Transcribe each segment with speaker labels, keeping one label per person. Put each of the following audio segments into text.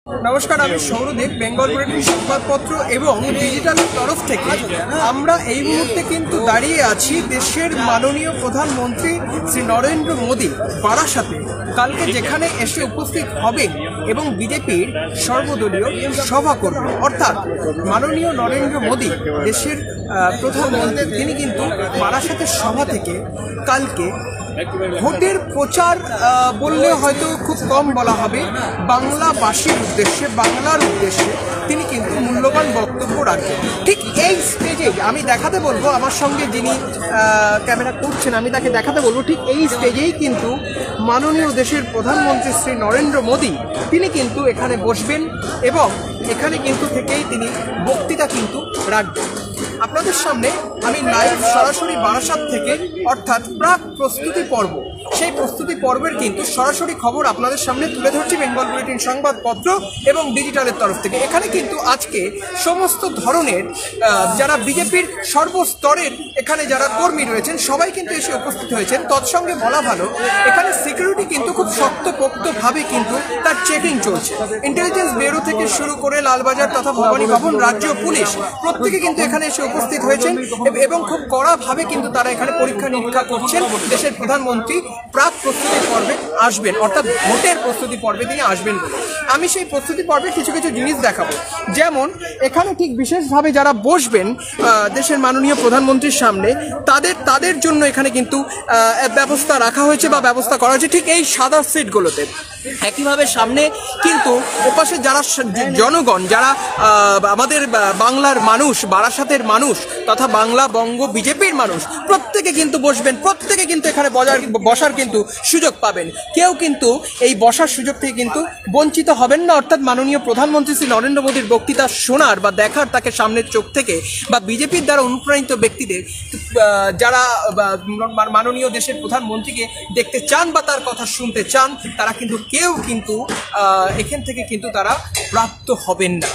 Speaker 1: নমস্কার, আমি সৌরদীপ, বেঙ্গল বুলেটিন সংবাদপত্র এবং ডিজিটালের তরফ থেকে আমরা এই মুহূর্তে কিন্তু দাঁড়িয়ে আছি দেশের মাননীয় প্রধানমন্ত্রী শ্রী নরেন্দ্র মোদী বারাসাতে কালকে যেখানে এসে উপস্থিত হবেন এবং বিজেপির সর্বদলীয় সভা করবেন। অর্থাৎ মাননীয় নরেন্দ্র মোদী দেশের প্রধানমন্ত্রী, তিনি কিন্তু বারাসাতের সভা থেকে কালকে ভোটের প্রচার বললে হয়তো খুব কম বলা হবে, বাংলাভাষীর উদ্দেশ্যে, বাংলার উদ্দেশ্যে তিনি কিন্তু মূল্যবান বক্তব্য রাখবেন। ঠিক এই স্টেজেই আমি দেখাতে বলবো, আমার সঙ্গে যিনি ক্যামেরা করছেন আমি তাকে দেখাতে বলবো, ঠিক এই স্টেজেই কিন্তু মাননীয় দেশের প্রধানমন্ত্রী শ্রী নরেন্দ্র মোদী তিনি কিন্তু এখানে বসবেন এবং এখানে কিন্তু থেকেই তিনি বক্তৃতা কিন্তু রাখবেন। আপনাদের সামনে আমি লাইভ সরাসরি বারাসাত থেকে, অর্থাৎ প্রাক প্রস্তুতি পর্ব, সেই প্রস্তুতি পর্বের কিন্তু সরাসরি খবর আপনাদের সামনে তুলে ধরছি বেঙ্গল বুলেটিন সংবাদপত্র এবং ডিজিটালের তরফ থেকে। এখানে কিন্তু আজকে সমস্ত ধরনের যারা বিজেপির সর্বস্তরের এখানে যারা কর্মী রয়েছেন সবাই কিন্তু এসে উপস্থিত হয়েছেন। তৎসঙ্গে বলা ভালো, এখানে সিকিউরিটি কিন্তু খুব শক্তপোক্তভাবে কিন্তু তার চেকিং চলছে। ইন্টেলিজেন্স ব্যুরো থেকে শুরু করে লালবাজার তথা ভবানী ভবন, রাজ্য পুলিশ প্রত্যেকে কিন্তু এখানে এসে উপস্থিত হয়েছেন এবং খুব কড়াভাবে কিন্তু তারা এখানে পরীক্ষা নিরীক্ষা করছেন। দেশের প্রধানমন্ত্রী প্রাক প্রস্তুতি পর্বে আসবেন, অর্থাৎ ভোটের প্রস্তুতি পর্বে তিনি আসবেন বলে আমি সেই প্রস্তুতি পর্বে কিছু কিছু জিনিস দেখাবো। যেমন এখানে ঠিক বিশেষভাবে যারা বসবেন দেশের মাননীয় প্রধানমন্ত্রীর সামনে, তাদের জন্য এখানে কিন্তু ব্যবস্থা রাখা হয়েছে বা ব্যবস্থা করা হয়েছে ঠিক এই সাদা সিটগুলোতে। একইভাবে সামনে কিন্তু ওপাশে যারা জনগণ, যারা আমাদের বাংলার মানুষ, বারাসাতের মানুষ তথা বাংলা বঙ্গ বিজেপির মানুষ, প্রত্যেকে কিন্তু বসবেন, প্রত্যেকে কিন্তু এখানে বসার কিন্তু সুযোগ পাবেন। কেউ কিন্তু এই বসার সুযোগ থেকে কিন্তু বঞ্চিত হবেন না। অর্থাৎ মাননীয় প্রধানমন্ত্রী শ্রী নরেন্দ্র মোদীর বক্তৃতা শোনার বা দেখার, তাকে সামনের চোখ থেকে, বা বিজেপির দ্বারা অনুপ্রাণিত ব্যক্তিদের যারা মাননীয় দেশের প্রধানমন্ত্রীকে দেখতে চান বা তার কথা শুনতে চান, তারা কিন্তু কেউ কিন্তু এখান থেকে কিন্তু তারা প্রাপ্ত হবেন না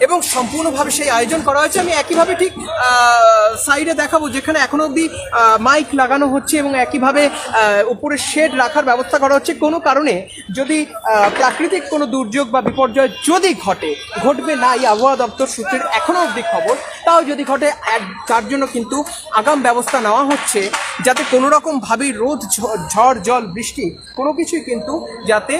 Speaker 1: এবং সম্পূর্ণভাবে সেই আয়োজন করা হয়েছে। আমি একইভাবে ঠিক সাইডে দেখাবো যেখানে এখনো অবধি মাইক লাগানো হচ্ছে এবং একইভাবে উপরে শেড রাখার ব্যবস্থা করা হচ্ছে। কোনো কারণে যদি প্রাকৃতিক কোনো দুর্যোগ বা বিপর্যয় যদি ঘটবে না, এই আবহাওয়া দপ্তর সূত্রের এখনো অবধি খবর, তাও যদি ঘটে তার জন্য কিন্তু আগাম ব্যবস্থা নেওয়া হচ্ছে, যাতে কোনো রকমভাবেই রোদ, ঝড়, জল, বৃষ্টি কোনো কিছুই কিন্তু যাতে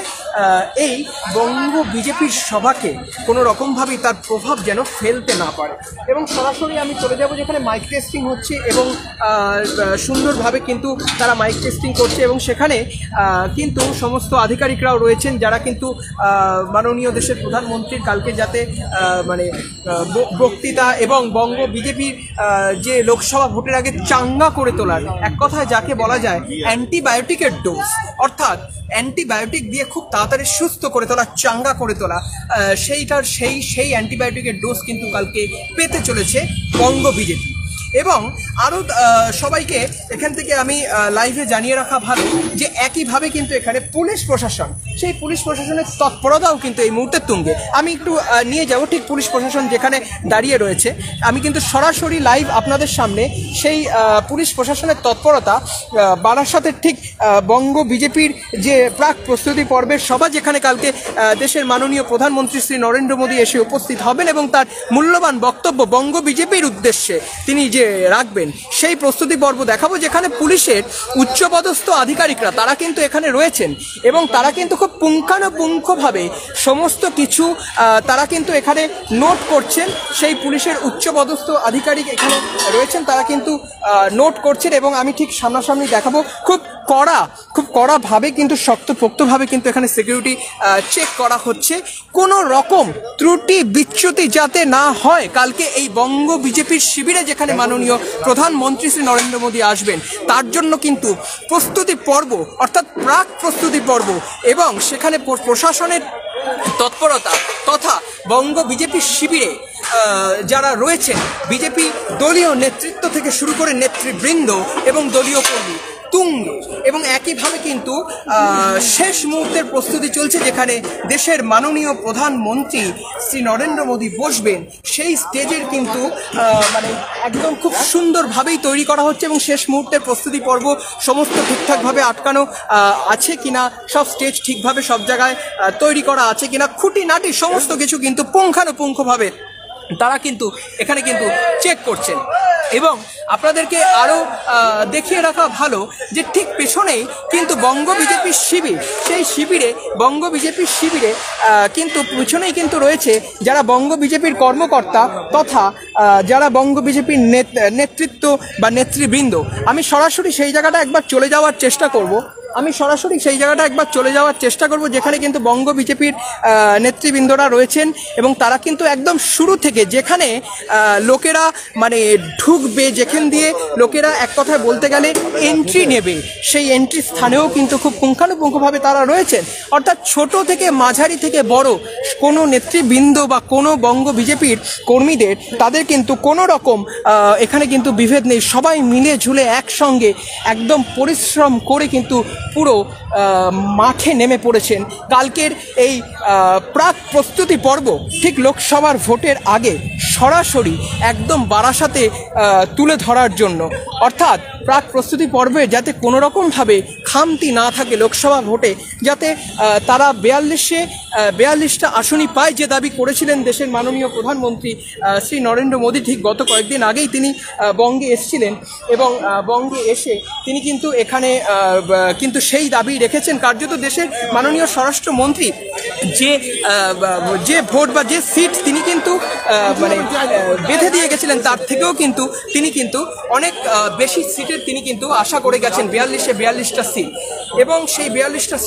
Speaker 1: এই বঙ্গ বিজেপির সভাকে কোনো রকমভাবেই তার প্রভাব যেন ফেলতে না পারে। এবং সরাসরি আমি চলে যাব যেখানে মাইক টেস্টিং হচ্ছে এবং সুন্দরভাবে কিন্তু তারা মাইক টেস্টিং করছে এবং সেখানে কিন্তু সমস্ত আধিকারিকরাও রয়েছেন যারা কিন্তু মাননীয় দেশের প্রধানমন্ত্রীর কালকে যাতে বক্তৃতা এবং বঙ্গ বিজেপির যে লোকসভা ভোটের আগে চাঙ্গা করে তোলার, এক কথায় যাকে বলা যায় অ্যান্টিবায়োটিকের ডোজ, অর্থাৎ অ্যান্টিবায়োটিক দিয়ে খুব তাড়াতাড়ি সুস্থ করে তোলা, চাঙ্গা করে তোলা, সেই অ্যান্টিবায়োটিকের ডোজ কিন্তু কালকে পেতে চলেছে বঙ্গ বিজেপি। এবং আরও সবাইকে এখান থেকে আমি লাইভে জানিয়ে রাখা ভালো যে একইভাবে কিন্তু এখানে পুলিশ প্রশাসন, সেই পুলিশ প্রশাসনের তৎপরতাও কিন্তু এই মুহূর্তে তুঙ্গে। আমি একটু নিয়ে যাব ঠিক পুলিশ প্রশাসন যেখানে দাঁড়িয়ে রয়েছে, আমি কিন্তু সরাসরি লাইভ আপনাদের সামনে সেই পুলিশ প্রশাসনের তৎপরতা, বারাসাতের ঠিক বঙ্গ বিজেপির যে প্রাক প্রস্তুতি পর্বের সভা যেখানে কালকে দেশের মাননীয় প্রধানমন্ত্রী শ্রী নরেন্দ্র মোদী এসে উপস্থিত হবেন এবং তার মূল্যবান বক্তব্য বঙ্গ বিজেপির উদ্দেশ্যে তিনি যে রাখবেন, সেই প্রস্তুতি পর্ব দেখাবো। যেখানে পুলিশের উচ্চপদস্থ আধিকারিকরা তারা কিন্তু এখানে রয়েছেন এবং তারা কিন্তু খুব পুঙ্খানুপুঙ্খভাবে সমস্ত কিছু তারা কিন্তু এখানে নোট করছেন। সেই পুলিশের উচ্চপদস্থ আধিকারিক এখানে রয়েছেন, তারা কিন্তু নোট করছেন এবং আমি ঠিক সামনাসামনি দেখাবো। খুব কড়াভাবে কিন্তু শক্তপোক্তভাবে কিন্তু এখানে সিকিউরিটি চেক করা হচ্ছে, কোনো রকম ত্রুটি বিচ্যুতি যাতে না হয়। কালকে এই বঙ্গ বিজেপির শিবিরে যেখানে মাননীয় প্রধানমন্ত্রী শ্রী নরেন্দ্র মোদী আসবেন, তার জন্য কিন্তু প্রস্তুতি পর্ব, অর্থাৎ প্রাক প্রস্তুতি পর্ব এবং সেখানে প্রশাসনের তৎপরতা তথা বঙ্গ বিজেপির শিবিরে যারা রয়েছেন, বিজেপি দলীয় নেতৃত্ব থেকে শুরু করে নেতৃবৃন্দ এবং দলীয় কর্মী তুঙ্গে এবং একইভাবে কিন্তু শেষ মুহূর্তের প্রস্তুতি চলছে, যেখানে দেশের মাননীয় প্রধানমন্ত্রী শ্রী নরেন্দ্র মোদী বসবেন সেই স্টেজের কিন্তু মানে একদম খুব সুন্দরভাবেই তৈরি করা হচ্ছে এবং শেষ মুহূর্তের প্রস্তুতি পর্ব সমস্ত ঠিকঠাকভাবে আটকানো আছে কিনা, সব স্টেজ ঠিকভাবে সব জায়গায় তৈরি করা আছে কিনা, খুঁটিনাটি সমস্ত কিছু কিন্তু পুঙ্খানুপুঙ্খভাবে তারা কিন্তু এখানে কিন্তু চেক করছেন। এবং আপনাদেরকে আরও দেখিয়ে রাখা ভালো যে ঠিক পেছনেই কিন্তু বঙ্গ বিজেপির শিবির, সেই শিবিরে বঙ্গ বিজেপির শিবিরে কিন্তু পেছনেই কিন্তু রয়েছে যারা বঙ্গ বিজেপির কর্মকর্তা তথা যারা বঙ্গ বিজেপির নেতৃত্ব বা নেতৃবৃন্দ। আমি সরাসরি সেই জায়গাটা একবার চলে যাওয়ার চেষ্টা করব, যেখানে কিন্তু বঙ্গ বিজেপির নেতৃবৃন্দরা রয়েছেন এবং তারা কিন্তু একদম শুরু থেকে যেখানে লোকেরা মানে ঢুকবে, যেখান দিয়ে লোকেরা এক কথায় বলতে গেলে এন্ট্রি নেবে, সেই এন্ট্রি স্থানেও কিন্তু খুব পুঙ্খানুপুঙ্খভাবে তারা রয়েছেন। অর্থাৎ ছোট থেকে মাঝারি থেকে বড় কোনো নেতৃবৃন্দ বা কোনো বঙ্গ বিজেপির কর্মীদের তাদের কিন্তু কোনো রকম এখানে কিন্তু বিভেদ নেই, সবাই মিলে ঝুলে একসঙ্গে একদম পরিশ্রম করে কিন্তু পুরো মাঠে নেমে পড়েছেন কালকের এই প্রাক প্রস্তুতি পর্ব ঠিক লোকসভার ভোটের আগে সরাসরি একদম বারাসাতে তুলে ধরার জন্য। অর্থাৎ প্রাক প্রস্তুতি পর্বে যাতে কোনো রকমভাবে খামতি না থাকে লোকসভা ভোটে, যাতে তারা 42টা আসনই পায়, যে দাবি করেছিলেন দেশের মাননীয় প্রধানমন্ত্রী শ্রী নরেন্দ্র মোদী। ঠিক গত কয়েকদিন আগেই তিনি বঙ্গে এসেছিলেন এবং বঙ্গে এসে তিনি কিন্তু এখানে কিন্তু সেই দাবি রেখেছেন। কার্যত দেশের মাননীয় স্বরাষ্ট্রমন্ত্রী যে ভোট বা যে সিট তিনি কিন্তু মানে বেঁধে দিয়ে গেছিলেন, তার থেকেও কিন্তু তিনি কিন্তু অনেক বেশি সিটের তিনি কিন্তু আশা করে গেছেন, 42টা সিট। এবং সেই 42টা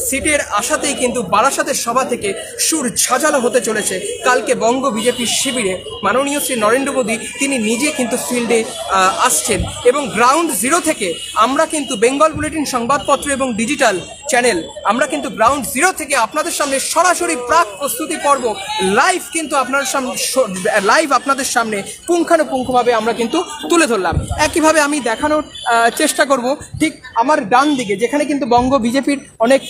Speaker 1: সিটের আশাতেই কিন্তু বারাসাতের সভা থেকে সুর ঝাঁঝালো হতে চলেছে কালকে বঙ্গ বিজেপির শিবিরে। মাননীয় শ্রী নরেন্দ্র মোদী তিনি নিজে কিন্তু ফিল্ডে আসছেন এবং গ্রাউন্ড জিরো থেকে আমরা কিন্তু বেঙ্গল বুলেটিন সংবাদপত্র এবং ডিজিটাল চ্যানেল আমরা কিন্তু গ্রাউন্ড জিরো থেকে আপনাদের সামনে সরাসরি প্রাক প্রস্তুতি পর্ব লাইভ কিন্তু আপনাদের সামনে পুঙ্খানুপুঙ্খভাবে আমরা কিন্তু তুলে ধরলাম। একইভাবে আমি দেখানোর চেষ্টা করব ঠিক আমার ডান দিকে, যেখানে কিন্তু বঙ্গ বিজেপির অনেক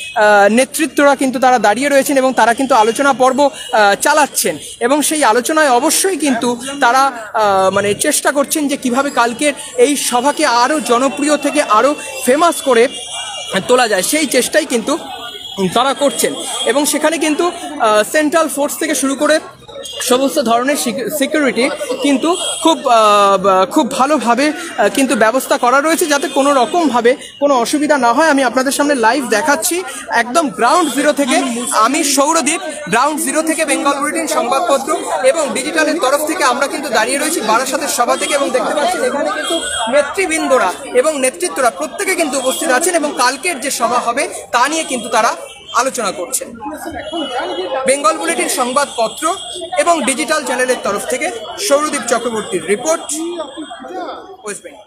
Speaker 1: নেতৃত্বরা কিন্তু তারা দাঁড়িয়ে রয়েছেন এবং তারা কিন্তু আলোচনা পর্ব চালাচ্ছেন এবং সেই আলোচনায় অবশ্যই কিন্তু তারা মানে চেষ্টা করছেন যে কিভাবে কালকের এই সভাকে আরও জনপ্রিয় থেকে আরও ফেমাস করে তোলা যায়, সেই চেষ্টাই কিন্তু তারা করছেন। এবং সেখানে কিন্তু সেন্ট্রাল ফোর্স থেকে শুরু করে সমস্ত ধরনের সিকিউরিটি কিন্তু খুব ভালোভাবে কিন্তু ব্যবস্থা করা রয়েছে, যাতে কোনো রকমভাবে কোনো অসুবিধা না হয়। আমি আপনাদের সামনে লাইভ দেখাচ্ছি একদম গ্রাউন্ড জিরো থেকে। আমি সৌরদীপ, গ্রাউন্ড জিরো থেকে বেঙ্গল বুলেটিন সংবাদপত্র এবং ডিজিটালের তরফ থেকে আমরা কিন্তু দাঁড়িয়ে রয়েছি বারাসাতের সভা থেকে এবং দেখতে পাচ্ছেন এখানে কিন্তু নেতৃবৃন্দরা এবং নেতৃত্বরা প্রত্যেকে কিন্তু উপস্থিত আছেন এবং কালকের যে সভা হবে তা নিয়ে কিন্তু তারা আলোচনা করছেন। বেঙ্গল বুলেটিন সংবাদপত্র এবং ডিজিটাল চ্যানেলের তরফ থেকে সৌরদীপ চক্রবর্তীর রিপোর্ট, ওয়েস্ট বেঙ্গল।